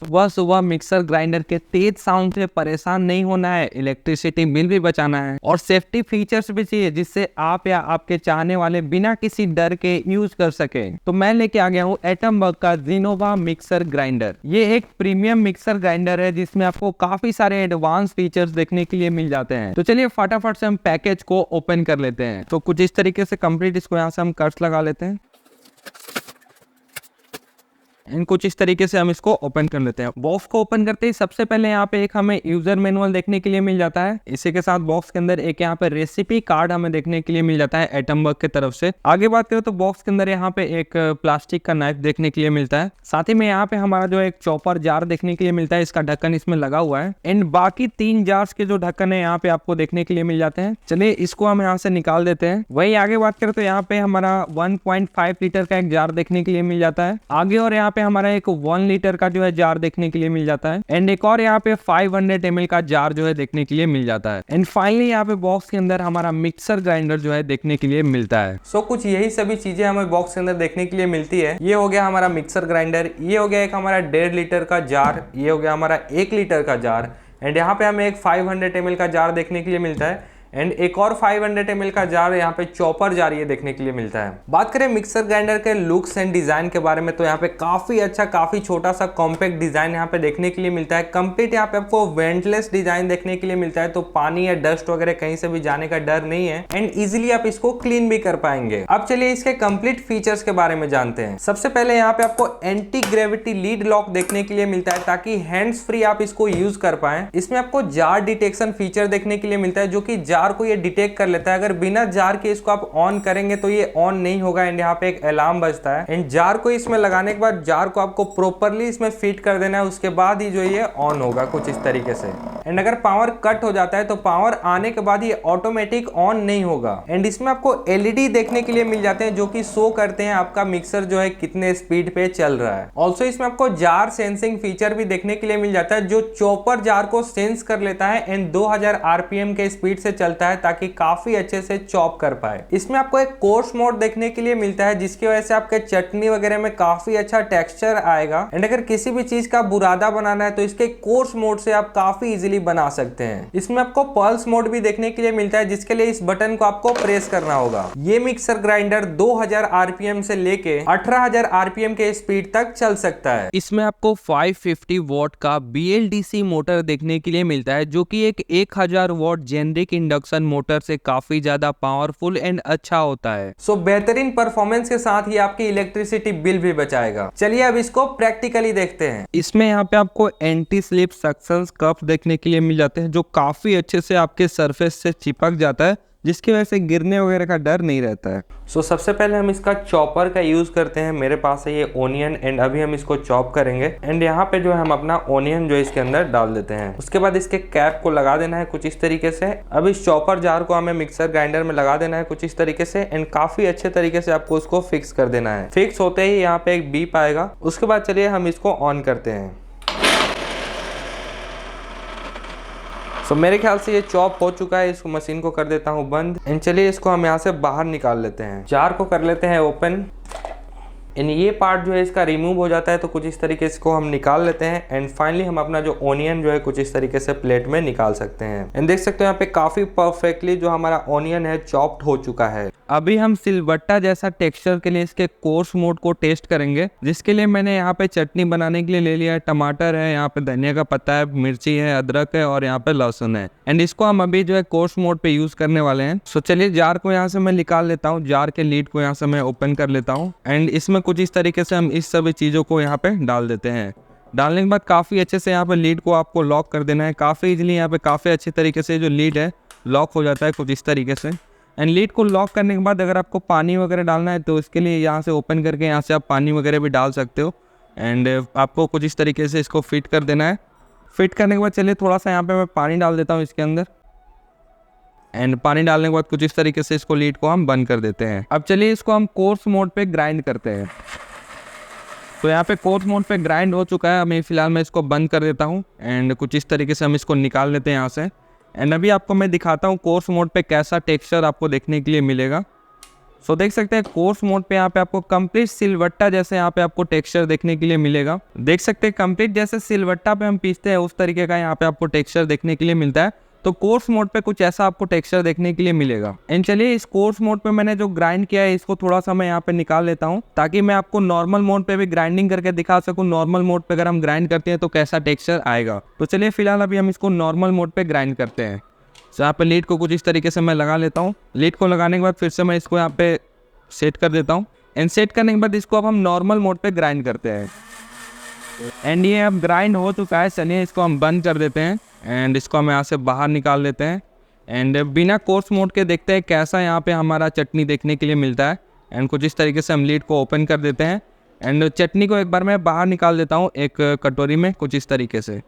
सुबह सुबह mixer grinder के तेज साउंड से परेशान नहीं होना है, इलेक्ट्रिसिटी बिल भी बचाना है और सेफ्टी फीचर्स भी चाहिए जिससे आप या आपके चाहने वाले बिना किसी डर के यूज कर सके। तो मैं लेके आ गया हूँ एटमबर्ग का जिनोवा मिक्सर ग्राइंडर। ये एक प्रीमियम मिक्सर ग्राइंडर है जिसमें आपको काफी सारे एडवांस फीचर्स देखने के लिए मिल जाते हैं। तो चलिए फटाफट से हम पैकेज को ओपन कर लेते हैं। तो कुछ इस तरीके से कंप्लीट इसको यहाँ से हम कट्स लगा लेते हैं एंड कुछ इस तरीके से हम इसको ओपन कर लेते हैं। बॉक्स को ओपन करते ही सबसे पहले यहाँ पे एक हमें यूजर मैनुअल देखने के लिए मिल जाता है। इसी के साथ बॉक्स के अंदर एक यहाँ पे रेसिपी कार्ड हमें देखने के लिए मिल जाता है एटमबर्ग की तरफ से। आगे बात करें तो बॉक्स के अंदर यहाँ पे एक प्लास्टिक का नाइफ देखने के लिए मिलता है। साथ ही में यहाँ पे हमारा जो एक चॉपर जार देखने के लिए मिलता है, इसका ढक्कन इसमें लगा हुआ है एंड बाकी 3 जार्स के जो ढक्कन है यहाँ पे आपको देखने के लिए मिल जाते हैं। चलिए इसको हम यहाँ से निकाल देते हैं। वही आगे बात करें तो यहाँ पे हमारा 1.5 लीटर का एक जार देखने के लिए मिल जाता है आगे, और यहाँ पे हमारा एक 1 लीटर का जो है जार देखने के लिए मिल जाता है एंड एक और यहाँ पे 500 ml का जार जो है देखने के लिए मिल जाता है एंड फाइनली यहाँ पे बॉक्स के अंदर हमारा मिक्सर ग्राइंडर जो है देखने के लिए मिलता है। सो कुछ यही सभी चीजें हमें बॉक्स के अंदर देखने के लिए मिलती है। ये हो गया हमारा मिक्सर ग्राइंडर, ये हो गया एक हमारा 1.5 लीटर का जार, ये हो गया हमारा 1 लीटर का जार एंड यहाँ पे हमें एक 500 ml का जार देखने के लिए मिलता है एंड एक और 500 ml का जार यहाँ पे चॉपर जार ये देखने के लिए मिलता है। बात करें मिक्सर ग्राइंडर के लुक्स एंड डिजाइन के बारे में तो यहाँ पे काफी अच्छा, काफी छोटा सा कॉम्पैक्ट डिजाइन यहाँ पे देखने के लिए मिलता है। कंप्लीट यहाँ पे आपको वेंटलेस डिजाइन देखने के लिए मिलता है, तो पानी या डस्ट वगैरह कहीं से भी जाने का डर नहीं है एंड इजिली आप इसको क्लीन भी कर पाएंगे। अब चलिए इसके कंप्लीट फीचर्स के बारे में जानते हैं। सबसे पहले यहाँ पे आपको एंटी ग्रेविटी लीड लॉक देखने के लिए मिलता है ताकि हैंड्स फ्री आप इसको यूज कर पाए। इसमें आपको जार डिटेक्शन फीचर देखने के लिए मिलता है जो कि जार को ये डिटेक्ट कर लेता है। अगर बिना जार के इसको आप ऑन करेंगे तो ये ऑन नहीं होगा एंड यहाँ पे एक अलार्म बजता है एंड जार को इसमें लगाने के बाद जार को आपको प्रॉपर्ली इसमें फिट कर देना है, उसके बाद ही जो ये ऑन होगा कुछ इस तरीके से। एंड अगर पावर कट हो जाता है तो पावर आने के बाद ये ऑटोमेटिक ऑन नहीं होगा एंड इसमें आपको एलईडी देखने के लिए मिल जाते हैं जो कि शो करते हैं आपका मिक्सर जो है कितने स्पीड पे चल रहा है। ऑल्सो इसमें आपको जार सेंसिंग फीचर भी देखने के लिए मिल जाता है जो चॉपर जार को सेंस कर लेता है एंड 2000 आरपीएम के स्पीड से चलता है ताकि काफी अच्छे से चॉप कर पाए। इसमें आपको एक कोर्स मोड देखने के लिए मिलता है जिसकी वजह से आपके चटनी वगैरह में काफी अच्छा टेक्सचर आएगा एंड अगर किसी भी चीज का बुरादा बनाना है तो इसके कोर्स मोड से आप काफी इजीली बना सकते हैं। इसमें आपको पल्स मोड भी देखने के लिए मिलता है जिसके लिए इस बटन को आपको प्रेस करना होगा। ये मिक्सर ग्राइंडर 2000 आरपीएम से लेके 18000 आरपीएम के स्पीड तक चल सकता है। इसमें आपको 550 वॉट का BLDC मोटर देखने के लिए मिलता है जो कि एक 1000 वॉट जेनरिक इंडक्शन मोटर से काफी ज्यादा पावरफुल एंड अच्छा होता है। सो बेहतरीन परफॉर्मेंस के साथ ही आपकी इलेक्ट्रिसिटी बिल भी बचाएगा। चलिए अब इसको प्रैक्टिकली देखते हैं। इसमें यहाँ पे आपको एंटी स्लिप सक्शन कप देखने के लिए मिल जाते हैं जो काफी अच्छे से आपके सरफेस से चिपक जाता है जिसकी वजह से गिरने वगैरह का डर नहीं रहता है। सो सबसे पहले हम इसका चॉपर का यूज करते हैं। मेरे पास है ये ओनियन एंड अभी हम इसको चॉप करेंगे एंड यहाँ पे जो है हम अपना ओनियन जो इसके अंदर डाल देते हैं। उसके बाद इसके कैप को लगा देना है कुछ इस तरीके से। अब इस चॉपर जार को हमें मिक्सर ग्राइंडर में लगा देना है कुछ इस तरीके से एंड काफी अच्छे तरीके से आपको उसको फिक्स कर देना है। फिक्स होते ही यहाँ पे एक बीप आएगा। उसके बाद चलिए हम इसको ऑन करते हैं। सो मेरे ख्याल से ये चॉप हो चुका है। इसको मशीन को कर देता हूँ बंद एंड चलिए इसको हम यहाँ से बाहर निकाल लेते हैं। जार को कर लेते हैं ओपन एंड ये पार्ट जो है इसका रिमूव हो जाता है तो कुछ इस तरीके से इसको हम निकाल लेते हैं एंड फाइनली हम अपना जो ओनियन जो है कुछ इस तरीके से प्लेट में निकाल सकते हैं एंड देख सकते हो यहाँ पे काफी परफेक्टली जो हमारा ओनियन है चॉप्ड हो चुका है। अभी हम सिलबट्टा जैसा टेक्सचर के लिए इसके कोर्स मोड को टेस्ट करेंगे जिसके लिए मैंने यहाँ पे चटनी बनाने के लिए ले लिया है। टमाटर है, यहाँ पे धनिया का पत्ता है, मिर्ची है, अदरक है और यहाँ पे लहसुन है एंड इसको हम अभी जो है कोर्स मोड पे यूज करने वाले हैं। सो चलिए जार को यहाँ से मैं निकाल लेता हूँ। जार के लीड को यहाँ से मैं ओपन कर लेता हूँ एंड इसमें कुछ इस तरीके से हम इस सभी चीजों को यहाँ पे डाल देते हैं। डालने के बाद काफी अच्छे से यहाँ पे लीड को आपको लॉक कर देना है। काफी इजीली यहाँ पे काफी अच्छे तरीके से जो लीड है लॉक हो जाता है कुछ इस तरीके से एंड लीड को लॉक करने के बाद अगर आपको पानी वगैरह डालना है तो इसके लिए यहाँ से ओपन करके यहाँ से आप पानी वगैरह भी डाल सकते हो एंड आपको कुछ इस तरीके से इसको फिट कर देना है। फिट करने के बाद चलिए थोड़ा सा यहाँ पे मैं पानी डाल देता हूँ इसके अंदर एंड पानी डालने के बाद कुछ इस तरीके से इसको लीड को हम बंद कर देते हैं। अब चलिए इसको हम कोर्स मोड पे ग्राइंड करते हैं। तो यहाँ पे कोर्स मोड पे ग्राइंड हो चुका है। अभी फिलहाल मैं इसको बंद कर देता हूँ एंड कुछ इस तरीके से हम इसको निकाल लेते हैं यहाँ से एंड अभी आपको मैं दिखाता हूँ कोर्स मोड पे कैसा टेक्सचर आपको देखने के लिए मिलेगा। सो देख सकते हैं कोर्स मोड पे यहाँ पे आपको कंप्लीट सिलवट्टा जैसे यहाँ पे आपको टेक्सचर देखने के लिए मिलेगा। देख सकते हैं कंप्लीट जैसे सिलवट्टा पे हम पीसते हैं उस तरीके का यहाँ पे आपको टेक्सचर देखने के लिए मिलता है। तो कोर्स मोड पे कुछ ऐसा आपको टेक्सचर देखने के लिए मिलेगा। एंड चलिए इस कोर्स मोड पे मैंने जो ग्राइंड किया है इसको थोड़ा सा मैं यहाँ पे निकाल लेता हूँ ताकि मैं आपको नॉर्मल मोड पे भी ग्राइंडिंग करके दिखा सकूँ। नॉर्मल मोड पे अगर हम ग्राइंड करते हैं तो कैसा टेक्सचर आएगा। तो चलिए फिलहाल अभी हम इसको नॉर्मल मोड पे ग्राइंड करते हैं। तो यहाँ पे लीड को कुछ इस तरीके से मैं लगा लेता हूँ। लीड को लगाने के बाद फिर से मैं इसको यहाँ पे सेट कर देता हूँ। एंड सेट करने के बाद इसको अब हम नॉर्मल मोड पे ग्राइंड करते हैं। एंड ये अब ग्राइंड हो चुका है। चलिए इसको हम बंद कर देते हैं एंड इसको हम यहाँ से बाहर निकाल लेते हैं। एंड बिना कोर्स मोड के देखते हैं कैसा यहाँ पे हमारा चटनी देखने के लिए मिलता है। एंड कुछ इस तरीके से हम लीड को ओपन कर देते हैं एंड चटनी को एक बार मैं बाहर निकाल देता हूँ एक कटोरी में कुछ इस तरीके से।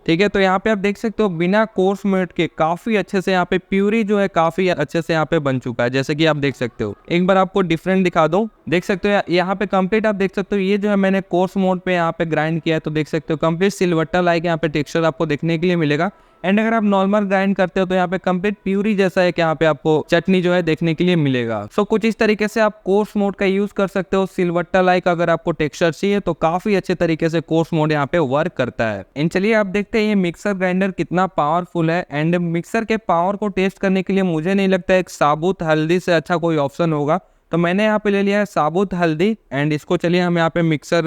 ठीक है, तो यहाँ पे आप देख सकते हो बिना कोर्स मोड के काफ़ी अच्छे से यहाँ पे प्यूरी जो है काफ़ी अच्छे से यहाँ पे बन चुका है। जैसे कि आप देख सकते हो, एक बार आपको डिफरेंट दिखा दूँ, देख सकते हो यहाँ पे कंप्लीट आप देख सकते हो ये जो है मैंने कोर्स मोड पे यहाँ पे ग्राइंड किया है। तो देख सकते हो कंप्लीट सिलवट्टा लाइक यहाँ पे टेक्सचर आपको देखने के लिए मिलेगा। एंड अगर आप नॉर्मल ग्राइंड करते हो तो यहाँ पे कंप्लीट प्यूरी जैसा है कि यहाँ पे आपको चटनी जो है देखने के लिए मिलेगा। सो कुछ इस तरीके से आप कोर्स मोड का यूज कर सकते हो। सिलवट्टा लाइक अगर आपको टेक्सचर चाहिए तो काफी अच्छे तरीके से कोर्स मोड यहाँ पे वर्क करता है। एंड चलिए आप देखते हैं ये मिक्सर ग्राइंडर कितना पावरफुल है। एंड मिक्सर के पावर को टेस्ट करने के लिए मुझे नहीं लगता एक साबुत हल्दी से अच्छा कोई ऑप्शन होगा। तो मैंने यहाँ पे ले लिया है साबुत हल्दी एंड इसको चलिए हम यहाँ पे मिक्सर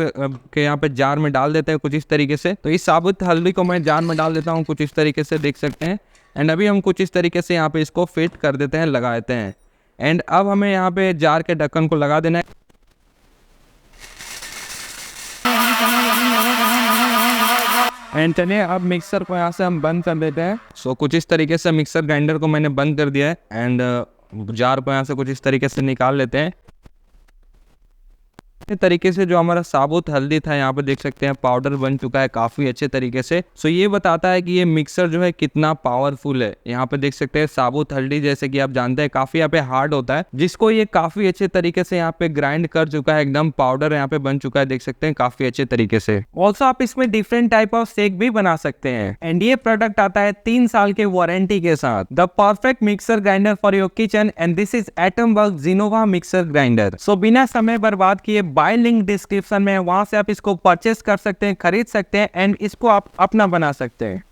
के यहाँ पे जार में डाल देते हैं कुछ इस तरीके से। तो इस साबुत हल्दी को मैं जार में डाल देता हूँ कुछ इस तरीके से, देख सकते हैं। एंड अभी हम कुछ इस तरीके से यहाँ पे इसको फिट कर देते हैं, लगा देते हैं। एंड अब हमें यहाँ पे जार के ढक्कन को लगा देना है। एंड चलिए अब मिक्सर को यहाँ से हम बंद कर देते हैं। सो कुछ इस तरीके से मिक्सर ग्राइंडर को मैंने बंद कर दिया है एंड जार को यहाँ से कुछ इस तरीके से निकाल लेते हैं। इस तरीके से जो हमारा साबुत हल्दी था यहाँ पे देख सकते हैं पाउडर बन चुका है काफी अच्छे तरीके से। सो ये बताता है कि ये मिक्सर जो है कितना पावरफुल है। यहाँ पे देख सकते हैं साबुत हल्दी जैसे कि आप जानते हैं काफी यहाँ पे हार्ड होता है, जिसको ये काफी अच्छे तरीके से यहाँ पे ग्राइंड कर चुका है। एकदम पाउडर यहाँ पे बन चुका है, देख सकते हैं काफी अच्छे तरीके से। ऑल्सो आप इसमें डिफरेंट टाइप ऑफ शेक भी बना सकते हैं। एंड ये प्रोडक्ट आता है 3 साल के वारंटी के साथ। The perfect mixer grinder for your kitchen and this is Atomberg Zenova mixer grinder. So बिना समय बर्बाद किए बाय लिंक डिस्क्रिप्शन में, वहां से आप इसको परचेस कर सकते हैं, खरीद सकते हैं एंड इसको आप अपना बना सकते हैं।